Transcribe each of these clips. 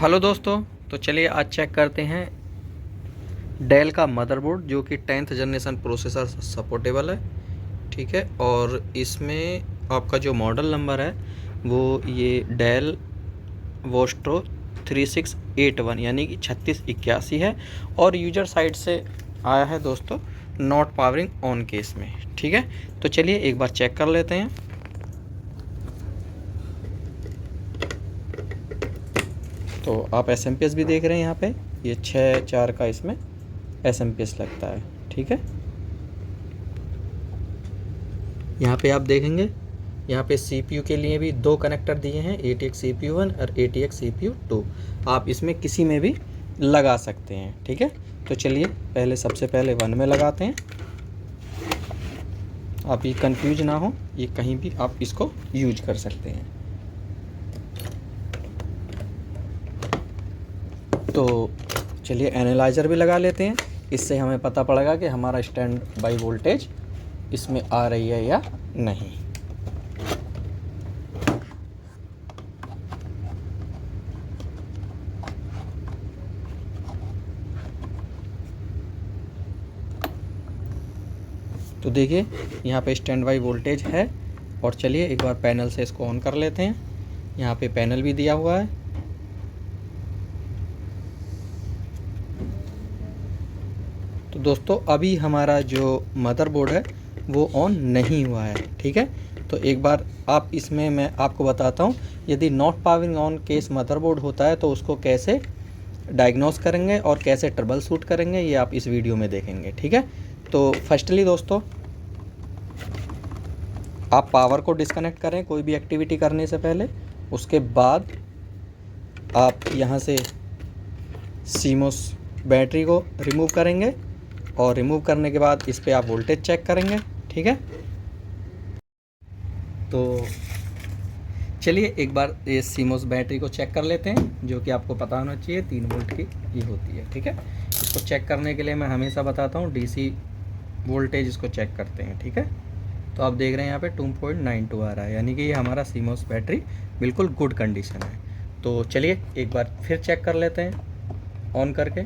Hello दोस्तों। तो चलिए आज चेक करते हैं डेल का मदरबोर्ड जो कि 10th जनरेशन प्रोसेसर सपोर्टेबल है। ठीक है, और इसमें आपका जो मॉडल नंबर है वो ये डेल वोस्ट्रो 3681 यानी कि 3681 है और यूजर साइड से आया है दोस्तों नॉट पावरिंग ऑन केस में। ठीक है, तो चलिए एक बार चेक कर लेते हैं। तो आप एस भी देख रहे हैं यहाँ पे, ये 6/4 का इसमें एस लगता है। ठीक है, यहाँ पे आप देखेंगे यहाँ पे CPU के लिए भी दो कनेक्टर दिए हैं, ATX CPU 1 और ATX CPU 2। आप इसमें किसी में भी लगा सकते हैं। ठीक है, तो चलिए सबसे पहले 1 में लगाते हैं। आप ये कंफ्यूज ना हो, ये कहीं भी आप इसको यूज कर सकते हैं। तो चलिए एनालाइज़र भी लगा लेते हैं, इससे हमें पता पड़ेगा कि हमारा स्टैंड बाई वोल्टेज इसमें आ रही है या नहीं। तो देखिए यहाँ पे स्टैंड बाई वोल्टेज है। और चलिए एक बार पैनल से इसको ऑन कर लेते हैं। यहाँ पे पैनल भी दिया हुआ है। तो दोस्तों अभी हमारा जो मदरबोर्ड है वो ऑन नहीं हुआ है। ठीक है, तो एक बार आप इसमें मैं आपको बताता हूँ, यदि not powering on case motherboard होता है तो उसको कैसे डायग्नोस करेंगे और कैसे ट्रबल शूट करेंगे, ये आप इस वीडियो में देखेंगे। ठीक है, तो फर्स्टली दोस्तों आप पावर को डिस्कनेक्ट करें कोई भी एक्टिविटी करने से पहले। उसके बाद आप यहाँ से सीमोस बैटरी को रिमूव करेंगे और रिमूव करने के बाद इस पे आप वोल्टेज चेक करेंगे। ठीक है, तो चलिए एक बार ये सीमोस बैटरी को चेक कर लेते हैं, जो कि आपको पता होना चाहिए 3 वोल्ट की ये होती है। ठीक है, इसको चेक करने के लिए मैं हमेशा बताता हूँ DC वोल्टेज इसको चेक करते हैं। ठीक है, तो आप देख रहे हैं यहाँ पे 2.92 आ रहा है, यानी कि ये हमारा सीमोस बैटरी बिल्कुल गुड कंडीशन है। तो चलिए एक बार फिर चेक कर लेते हैं ऑन करके।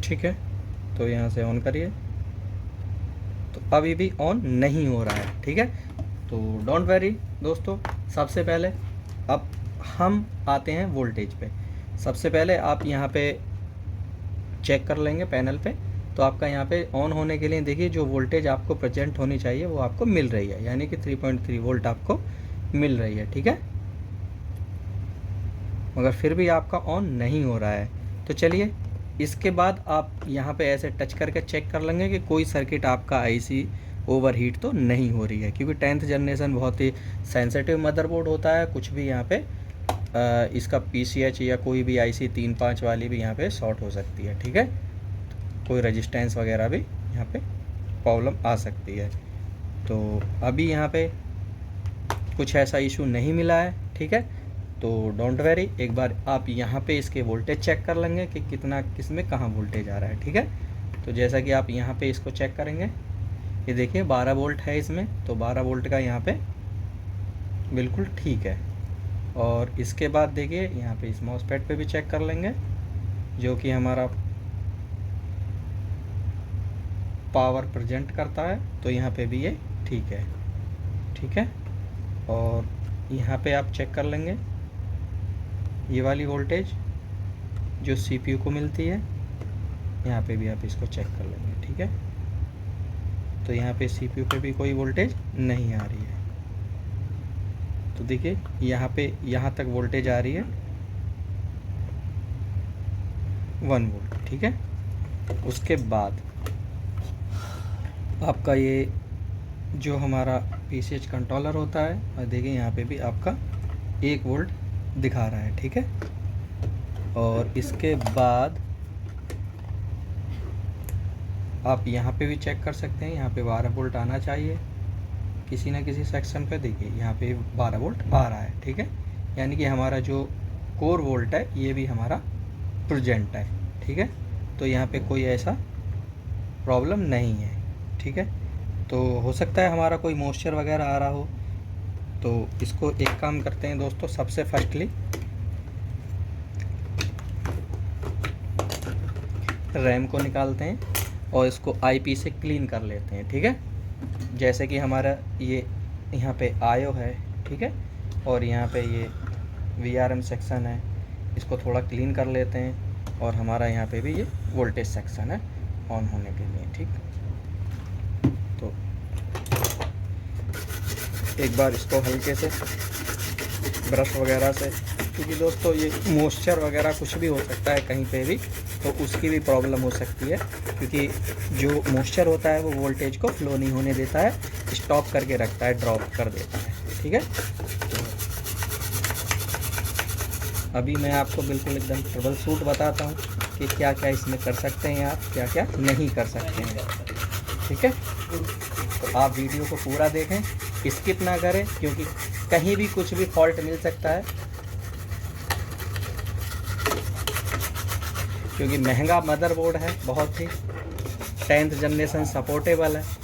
ठीक है, तो यहाँ से ऑन करिए, तो अभी भी ऑन नहीं हो रहा है। ठीक है, तो डोंट वरी दोस्तों, सबसे पहले अब हम आते हैं वोल्टेज पे। सबसे पहले आप यहाँ पे चेक कर लेंगे पैनल पे, तो आपका यहाँ पे ऑन होने के लिए देखिए जो वोल्टेज आपको प्रेजेंट होनी चाहिए वो आपको मिल रही है, यानी कि 3.3 वोल्ट आपको मिल रही है। ठीक है, मगर फिर भी आपका ऑन नहीं हो रहा है। तो चलिए इसके बाद आप यहाँ पे ऐसे टच करके चेक कर लेंगे कि कोई सर्किट आपका IC ओवरहीट तो नहीं हो रही है, क्योंकि 10th जनरेशन बहुत ही सेंसिटिव मदरबोर्ड होता है। कुछ भी यहाँ पे इसका PCH या कोई भी IC 3-5 वाली भी यहाँ पे शॉर्ट हो सकती है। ठीक है, कोई रेजिस्टेंस वगैरह भी यहाँ पे प्रॉब्लम आ सकती है। तो अभी यहाँ पे कुछ ऐसा इशू नहीं मिला है। ठीक है, तो डोंट वेरी, एक बार आप यहाँ पे इसके वोल्टेज चेक कर लेंगे कि कितना किस में कहाँ वोल्टेज आ रहा है। ठीक है, तो जैसा कि आप यहाँ पे इसको चेक करेंगे, ये देखिए 12 वोल्ट है इसमें, तो 12 वोल्ट का यहाँ पे बिल्कुल ठीक है। और इसके बाद देखिए यहाँ पे इस मॉसफेट पे भी चेक कर लेंगे, जो कि हमारा पावर प्रेजेंट करता है, तो यहाँ पे भी ये ठीक है। ठीक है, और यहाँ पे आप चेक कर लेंगे ये वाली वोल्टेज जो CPU को मिलती है, यहाँ पे भी आप इसको चेक कर लेंगे। ठीक है, तो यहाँ पे CPU पे भी कोई वोल्टेज नहीं आ रही है। तो देखिए यहाँ पे यहाँ तक वोल्टेज आ रही है 1 वोल्ट। ठीक है, उसके बाद आपका ये जो हमारा PCH कंट्रोलर होता है, और देखिए यहाँ पे भी आपका 1 वोल्ट दिखा रहा है। ठीक है, और इसके बाद आप यहाँ पे भी चेक कर सकते हैं, यहाँ पे 12 वोल्ट आना चाहिए किसी ना किसी सेक्शन पे। देखिए यहाँ पे 12 वोल्ट आ रहा है। ठीक है, यानी कि हमारा जो कोर वोल्ट है ये भी हमारा प्रेजेंट है। ठीक है, तो यहाँ पे कोई ऐसा प्रॉब्लम नहीं है। ठीक है, तो हो सकता है हमारा कोई मॉइस्चर वगैरह आ रहा हो, तो इसको एक काम करते हैं दोस्तों, सबसे फर्स्टली रैम को निकालते हैं और इसको आईपी से क्लीन कर लेते हैं। ठीक है, जैसे कि हमारा ये यहाँ पे आयो है, ठीक है, और यहाँ पे ये वीआरएम सेक्शन है, इसको थोड़ा क्लीन कर लेते हैं। और हमारा यहाँ पे भी ये वोल्टेज सेक्शन है ऑन होने के लिए। ठीक, तो एक बार इसको हल्के से ब्रश वगैरह से, क्योंकि दोस्तों ये मॉइस्चर वगैरह कुछ भी हो सकता है कहीं पे भी, तो उसकी भी प्रॉब्लम हो सकती है, क्योंकि जो मॉइस्चर होता है वो वोल्टेज को फ्लो नहीं होने देता है, स्टॉप करके रखता है, ड्रॉप कर देता है। ठीक है, तो अभी मैं आपको बिल्कुल एकदम ट्रबल शूट बताता हूँ कि क्या क्या इसमें कर सकते हैं आप, क्या क्या नहीं कर सकते हैं। ठीक है, तो आप वीडियो को पूरा देखें, स्किप ना करें, क्योंकि कहीं भी कुछ भी फॉल्ट मिल सकता है, क्योंकि महंगा मदरबोर्ड है, बहुत ही 10th जनरेशन सपोर्टेबल है।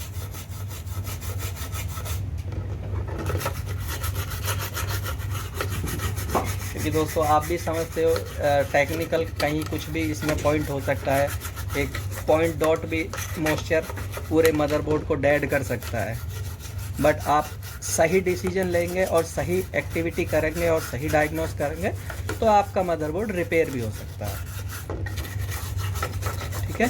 क्योंकि दोस्तों आप भी समझते हो टेक्निकल कहीं कुछ भी इसमें पॉइंट हो सकता है, एक पॉइंट डॉट भी मॉइस्चर पूरे मदरबोर्ड को डेड कर सकता है। बट आप सही डिसीजन लेंगे और सही एक्टिविटी करेंगे और सही डायग्नोस करेंगे तो आपका मदरबोर्ड रिपेयर भी हो सकता है। ठीक है,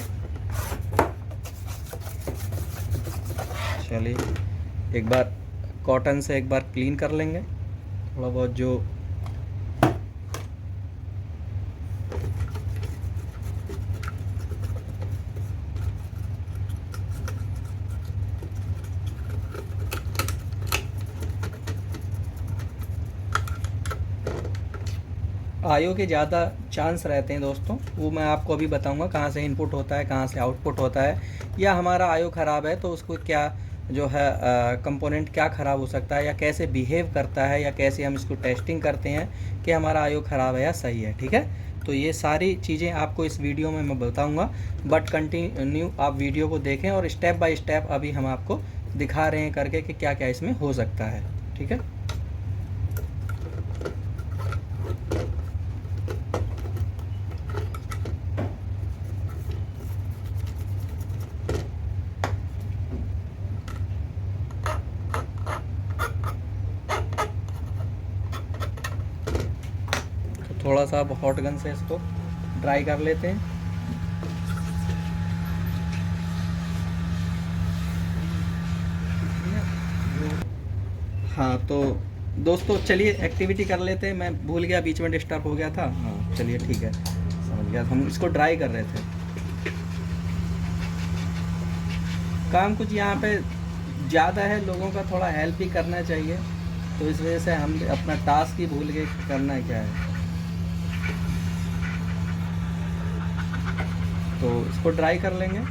चलिए एक बार कॉटन से एक बार क्लीन कर लेंगे थोड़ा बहुत जो आयो के ज़्यादा चांस रहते हैं दोस्तों, वो मैं आपको अभी बताऊंगा कहाँ से इनपुट होता है, कहाँ से आउटपुट होता है, या हमारा आयो ख़राब है तो उसको क्या जो है कंपोनेंट क्या ख़राब हो सकता है, या कैसे बिहेव करता है, या कैसे हम इसको टेस्टिंग करते हैं कि हमारा आयो ख़राब है या सही है। ठीक है, तो ये सारी चीज़ें आपको इस वीडियो में मैं बताऊँगा, बट कंटिन्यू आप वीडियो को देखें और स्टेप बाय स्टेप अभी हम आपको दिखा रहे हैं करके कि क्या क्या इसमें हो सकता है। ठीक है, थोड़ा सा अब हॉट गन से इसको ड्राई कर लेते हैं। हाँ तो दोस्तों चलिए एक्टिविटी कर लेते हैं, मैं भूल गया, बीच में डिस्टर्ब हो गया था। हाँ चलिए ठीक है, समझ गया, हम इसको ड्राई कर रहे थे। काम कुछ यहाँ पे ज़्यादा है, लोगों का थोड़ा हेल्प भी करना चाहिए, तो इस वजह से हम अपना टास्क ही भूल गए करना क्या है। तो इसको ड्राई कर लेंगे।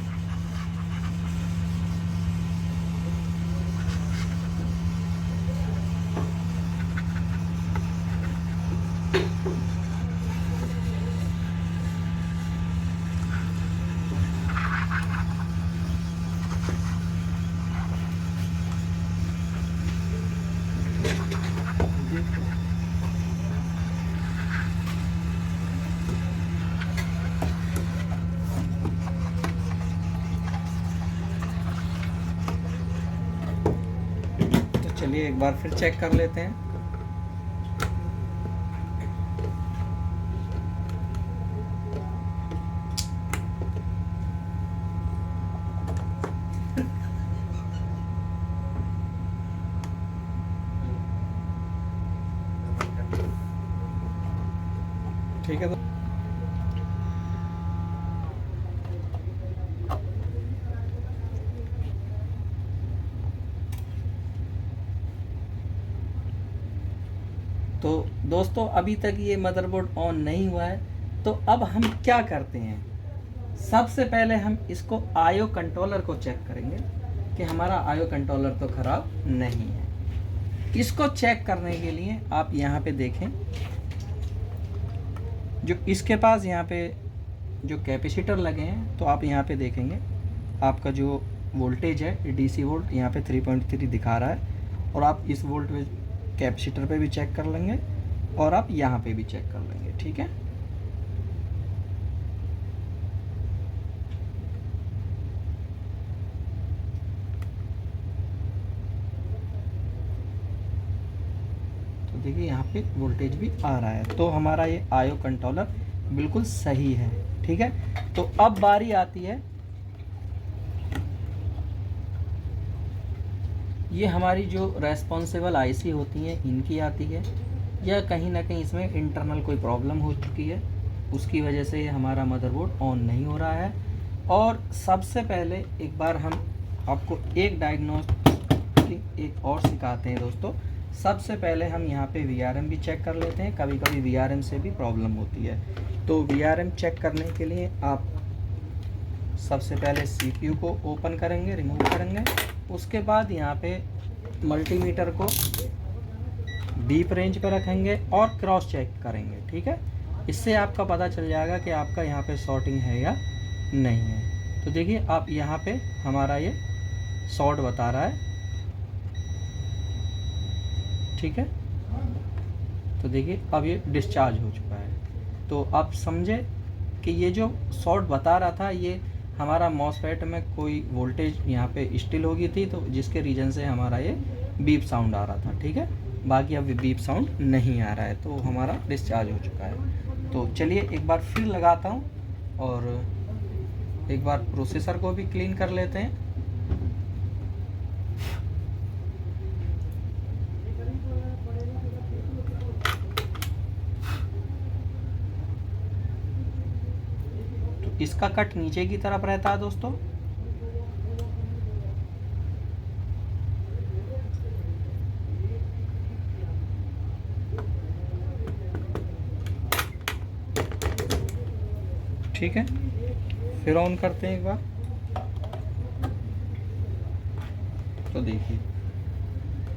तो चलिए एक बार फिर चेक कर लेते हैं। ठीक है, तो दोस्तों अभी तक ये मदरबोर्ड ऑन नहीं हुआ है, तो अब हम क्या करते हैं, सबसे पहले हम इसको आयो कंट्रोलर को चेक करेंगे कि हमारा आयो कंट्रोलर तो ख़राब नहीं है। इसको चेक करने के लिए आप यहाँ पे देखें, जो इसके पास यहाँ पे जो कैपेसिटर लगे हैं, तो आप यहाँ पे देखेंगे आपका जो वोल्टेज है डीसी वोल्ट यहाँ पे 3.3 दिखा रहा है, और आप इस वोल्टेज कैपेसिटर पे भी चेक कर लेंगे और आप यहाँ पे भी चेक कर लेंगे। ठीक है, तो देखिए यहाँ पे वोल्टेज भी आ रहा है, तो हमारा ये आईओ कंट्रोलर बिल्कुल सही है। ठीक है, तो अब बारी आती है, ये हमारी जो रेस्पॉन्सिबल आईसी होती हैं इनकी आती है, या कहीं ना कहीं इसमें इंटरनल कोई प्रॉब्लम हो चुकी है, उसकी वजह से ये हमारा मदरबोर्ड ऑन नहीं हो रहा है। और सबसे पहले एक बार हम आपको एक डायग्नोस्टिक एक और सिखाते हैं दोस्तों। सबसे पहले हम यहाँ पे वीआरएम भी चेक कर लेते हैं, कभी कभी वीआरएम से भी प्रॉब्लम होती है। तो वीआरएम चेक करने के लिए आप सबसे पहले सीपीयू को ओपन करेंगे, रिमूव करेंगे, उसके बाद यहाँ पे मल्टीमीटर को डीप रेंज पर रखेंगे और क्रॉस चेक करेंगे। ठीक है, इससे आपका पता चल जाएगा कि आपका यहाँ पे शॉर्टिंग है या नहीं है। तो देखिए आप यहाँ पे हमारा ये शॉर्ट बता रहा है। ठीक है, तो देखिए अब ये डिस्चार्ज हो चुका है। तो आप समझे कि ये जो शॉर्ट बता रहा था ये हमारा मॉसफेट में कोई वोल्टेज यहाँ पे स्टिल हो गई थी, तो जिसके रीजन से हमारा ये बीप साउंड आ रहा था। ठीक है, बाकी अब बीप साउंड नहीं आ रहा है, तो हमारा डिस्चार्ज हो चुका है। तो चलिए एक बार फिर लगाता हूँ और एक बार प्रोसेसर को भी क्लीन कर लेते हैं। तो इसका कट नीचे की तरफ रहता है दोस्तों। ठीक है, फिर ऑन करते हैं एक बार। तो देखिए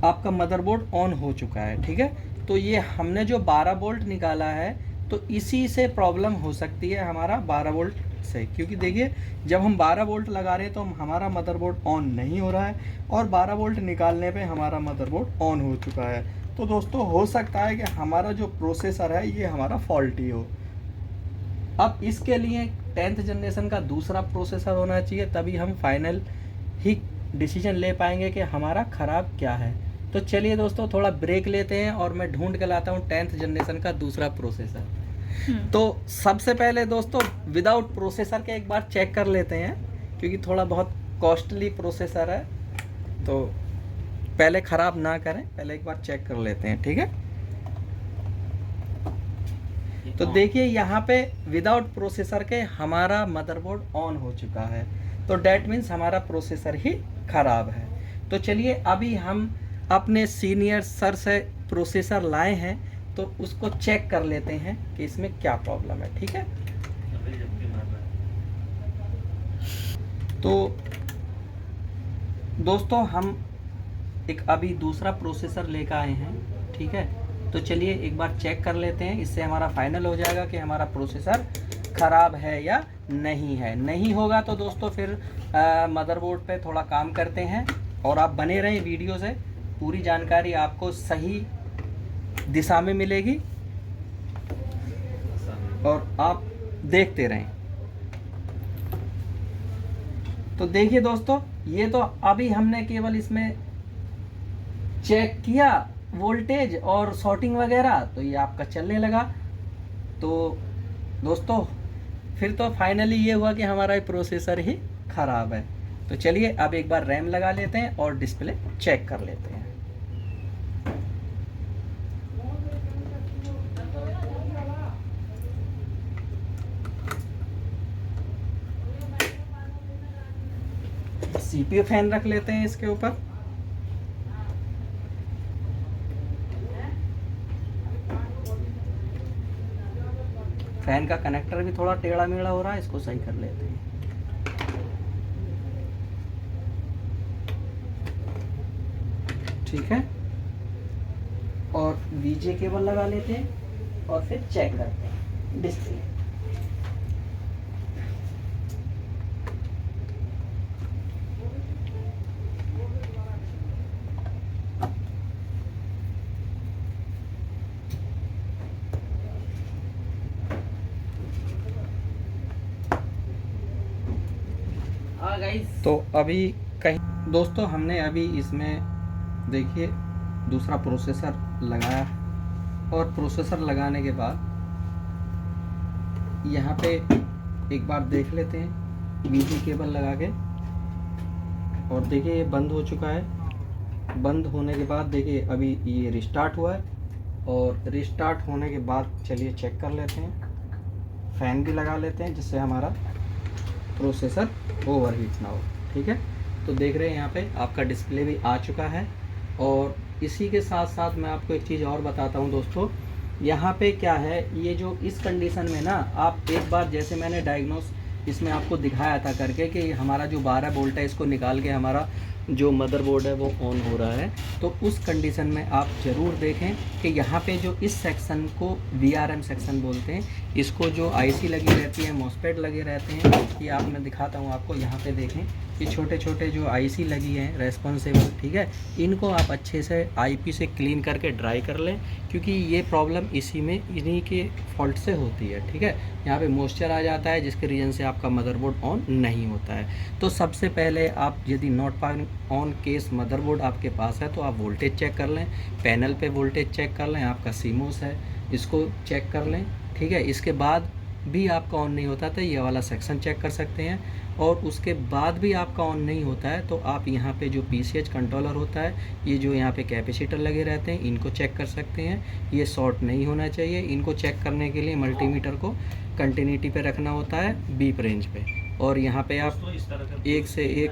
आपका मदरबोर्ड ऑन हो चुका है। ठीक है, तो ये हमने जो 12 वोल्ट निकाला है तो इसी से प्रॉब्लम हो सकती है हमारा 12 वोल्ट से, क्योंकि देखिए जब हम 12 वोल्ट लगा रहे हैं तो हमारा मदरबोर्ड ऑन नहीं हो रहा है, और 12 वोल्ट निकालने पे हमारा मदरबोर्ड ऑन हो चुका है। तो दोस्तों हो सकता है कि हमारा जो प्रोसेसर है ये हमारा फॉल्टी हो। अब इसके लिए 10th जनरेशन का दूसरा प्रोसेसर होना चाहिए, तभी हम फाइनल ही डिसीजन ले पाएंगे कि हमारा ख़राब क्या है। तो चलिए दोस्तों थोड़ा ब्रेक लेते हैं और मैं ढूंढ के लाता हूँ 10th जनरेशन का दूसरा प्रोसेसर। तो सबसे पहले दोस्तों विदाउट प्रोसेसर के एक बार चेक कर लेते हैं, क्योंकि थोड़ा बहुत कॉस्टली प्रोसेसर है, तो पहले ख़राब ना करें, पहले एक बार चेक कर लेते हैं। ठीक है, तो देखिए यहाँ पे विदाउट प्रोसेसर के हमारा मदरबोर्ड ऑन हो चुका है, तो डैट मीन्स हमारा प्रोसेसर ही ख़राब है। तो चलिए अभी हम अपने सीनियर सर से प्रोसेसर लाए हैं, तो उसको चेक कर लेते हैं कि इसमें क्या प्रॉब्लम है। ठीक है, तो दोस्तों हम एक अभी दूसरा प्रोसेसर लेकर आए हैं। ठीक है, तो चलिए एक बार चेक कर लेते हैं, इससे हमारा फाइनल हो जाएगा कि हमारा प्रोसेसर ख़राब है या नहीं है। नहीं होगा तो दोस्तों फिर मदरबोर्ड पे थोड़ा काम करते हैं, और आप बने रहें वीडियो से, पूरी जानकारी आपको सही दिशा में मिलेगी और आप देखते रहें। तो देखिए दोस्तों ये तो अभी हमने केवल इसमें चेक किया वोल्टेज और शॉर्टिंग वगैरह, तो ये आपका चलने लगा। तो दोस्तों फिर तो फाइनली ये हुआ कि हमारा प्रोसेसर ही ख़राब है। तो चलिए अब एक बार रैम लगा लेते हैं और डिस्प्ले चेक कर लेते हैं। सीपीयू फैन रख लेते हैं इसके ऊपर। फैन का कनेक्टर भी थोड़ा टेढ़ा मेढ़ा हो रहा है, इसको सही कर लेते हैं। ठीक है, और वीजे केबल लगा लेते हैं और फिर चेक करते हैं डिस्प्ले। तो अभी कहीं दोस्तों हमने अभी इसमें देखिए दूसरा प्रोसेसर लगाया, और प्रोसेसर लगाने के बाद यहाँ पे एक बार देख लेते हैं बिजली केबल लगा के, और देखिए ये बंद हो चुका है। बंद होने के बाद देखिए अभी ये रिस्टार्ट हुआ है, और रिस्टार्ट होने के बाद चलिए चेक कर लेते हैं, फ़ैन भी लगा लेते हैं जिससे हमारा प्रोसेसर ओवरहीट ना हो। ठीक है, तो देख रहे हैं यहाँ पे आपका डिस्प्ले भी आ चुका है। और इसी के साथ साथ मैं आपको एक चीज़ और बताता हूँ दोस्तों, यहाँ पे क्या है, ये जो इस कंडीशन में ना आप एक बार जैसे मैंने डायग्नोस इसमें आपको दिखाया था करके कि हमारा जो 12 वोल्ट है इसको निकाल के हमारा जो मदरबोर्ड है वो ऑन हो रहा है, तो उस कंडीशन में आप ज़रूर देखें कि यहाँ पे जो इस सेक्शन को VRM सेक्शन बोलते हैं, इसको जो IC लगी रहती है, मॉसफेट लगे रहते हैं, ये आप मैं दिखाता हूँ आपको। यहाँ पे देखें कि छोटे छोटे जो IC लगी हैं रेस्पॉन्सिबल, ठीक है, इनको आप अच्छे से IP से क्लीन करके ड्राई कर लें, क्योंकि ये प्रॉब्लम इसी में इन्हीं के फॉल्ट से होती है। ठीक है, यहाँ पे मॉइस्चर आ जाता है जिसके रीज़न से आपका मदरबोर्ड ऑन नहीं होता है। तो सबसे पहले आप यदि not power on case motherboard आपके पास है तो आप वोल्टेज चेक कर लें, पैनल पे वोल्टेज चेक कर लें, आपका सीमोस है इसको चेक कर लें। ठीक है, इसके बाद भी आपका ऑन नहीं होता तो ये वाला सेक्शन चेक कर सकते हैं, और उसके बाद भी आपका ऑन नहीं होता है तो आप यहाँ पे जो PCH कंट्रोलर होता है, ये जो यहाँ पे कैपेसिटर लगे रहते हैं, इनको चेक कर सकते हैं। ये शॉर्ट नहीं होना चाहिए। इनको चेक करने के लिए मल्टीमीटर को कंटिन्यूटी पे रखना होता है बीप रेंज पे, और यहाँ पे आप एक से एक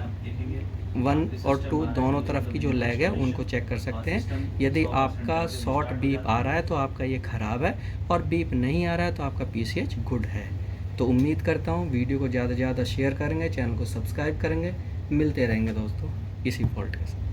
1 और 2 दोनों तरफ की जो लैग है उनको चेक कर सकते हैं। यदि आपका शॉर्ट बीप आ रहा है तो आपका ये ख़राब है, और बीप नहीं आ रहा है तो आपका PCH गुड है। तो उम्मीद करता हूँ वीडियो को ज़्यादा से ज़्यादा शेयर करेंगे, चैनल को सब्सक्राइब करेंगे। मिलते रहेंगे दोस्तों इसी फॉल्ट के साथ।